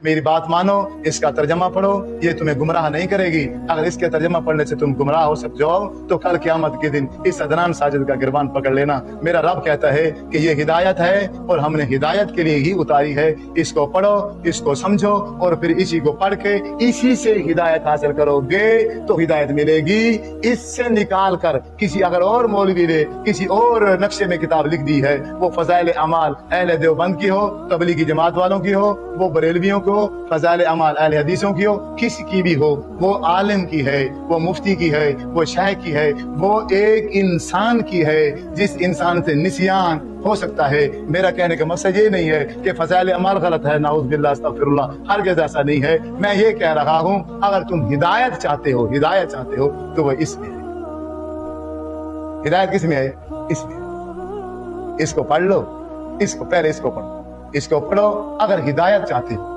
मेरी बात मानो, इसका तर्जमा पढ़ो, ये तुम्हें गुमराह नहीं करेगी। अगर इसके तर्जमा पढ़ने से तुम गुमराह हो सकते हो तो कल क़यामत के दिन इस अदनान साजिद का गिरबान पकड़ लेना। मेरा रब कहता है कि ये हिदायत है और हमने हिदायत के लिए ही उतारी है। इसको पढ़ो, इसको समझो और फिर इसी को पढ़ के इसी से हिदायत हासिल करोगे तो हिदायत मिलेगी। इससे निकाल कर किसी अगर और मौलवी ने किसी और नक्शे में किताब लिख दी है, वो फजाइल अमाल अहले देवबंद की हो, तबलीगी जमात वालों की हो, वो बरेलवियों को फजाइल अमाल अहले हदीसों की हो, किसी की भी हो, वो आलिम की है, वो मुफ्ती की है, वो शाह की है, वो एक इंसान की है जिस इंसान से निसियान हो सकता है। मेरा कहने का मकसद ये नहीं है कि फजाइल अमाल गलत है, नाउज़ बिल्लाह अस्तगफिरुल्लाह, हर जगह ऐसा नहीं है। मैं ये कह रहा हूँ अगर तुम हिदायत चाहते हो तो वो इसमें है। हिदायत किसमें है? इसमें। इसको पढ़ लो, इसको पहले इसको पढ़ो, इसको पढ़ो अगर हिदायत चाहते हो।